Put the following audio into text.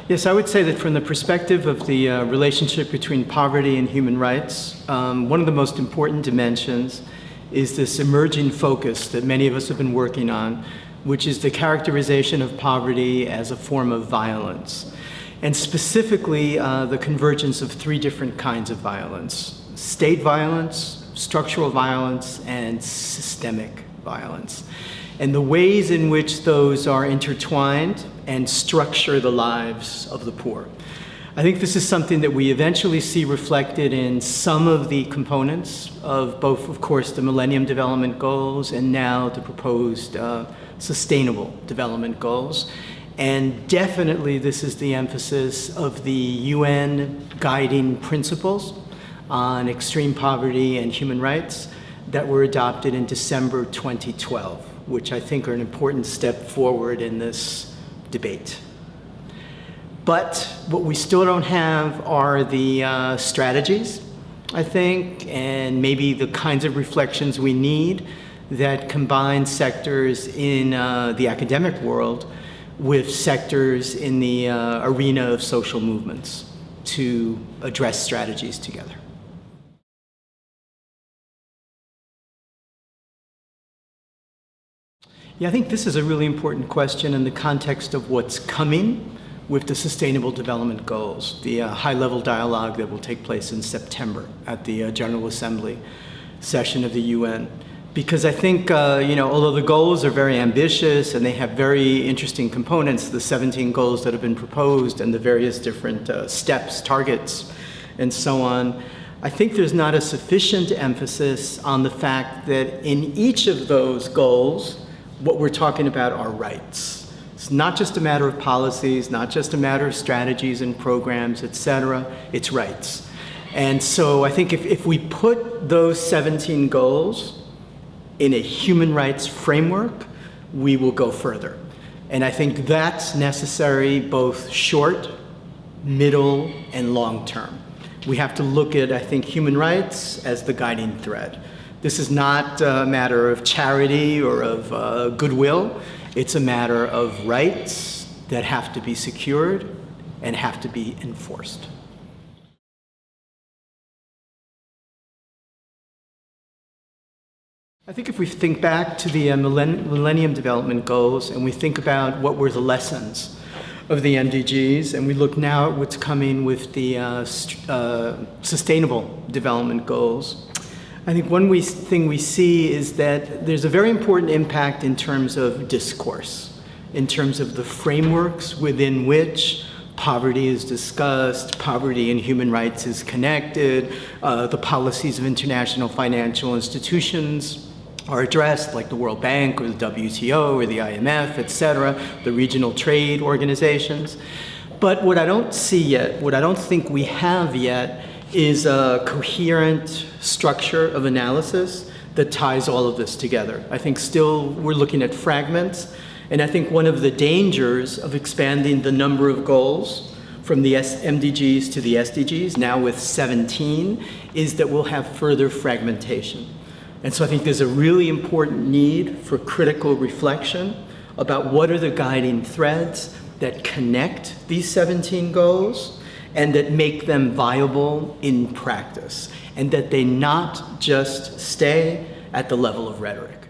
Yes, I would say that from the perspective of the relationship between poverty and human rights, one of the most important dimensions is this emerging focus that many of us have been working on, which is the characterization of poverty as a form of violence. And specifically, the convergence of three different kinds of violence: state violence, structural violence, and systemic violence. And the ways in which those are intertwined and structure the lives of the poor. I think this is something that we eventually see reflected in some of the components of both, of course, the Millennium Development Goals and now the proposed Sustainable Development Goals. And definitely this is the emphasis of the UN guiding principles on extreme poverty and human rights that were adopted in December 2012, which I think are an important step forward in this debate. But what we still don't have are the strategies, I think, and maybe the kinds of reflections we need that combine sectors in the academic world with sectors in the arena of social movements to address strategies together. Yeah, I think this is a really important question in the context of what's coming with the Sustainable Development Goals, the high-level dialogue that will take place in September at the General Assembly session of the UN. Because I think, although the goals are very ambitious and they have very interesting components, the 17 goals that have been proposed and the various different steps, targets, and so on, I think there's not a sufficient emphasis on the fact that in each of those goals, what we're talking about are rights. It's not just a matter of policies, not just a matter of strategies and programs, et cetera, it's rights. And so I think if we put those 17 goals in a human rights framework, we will go further. And I think that's necessary both short, middle, and long term. We have to look at, I think, human rights as the guiding thread. This is not a matter of charity or of goodwill. It's a matter of rights that have to be secured and have to be enforced. I think if we think back to the Millennium Development Goals and we think about what were the lessons of the MDGs, and we look now at what's coming with the Sustainable Development Goals, I think one thing we see is that there's a very important impact in terms of discourse, in terms of the frameworks within which poverty is discussed, poverty and human rights is connected, the policies of international financial institutions are addressed, like the World Bank or the WTO or the IMF, et cetera, the regional trade organizations. But what I don't see yet, what I don't think we have yet, is a coherent structure of analysis that ties all of this together. I think still we're looking at fragments, and I think one of the dangers of expanding the number of goals from the MDGs to the SDGs, now with 17, is that we'll have further fragmentation. And so I think there's a really important need for critical reflection about what are the guiding threads that connect these 17 goals and that make them viable in practice, and that they not just stay at the level of rhetoric.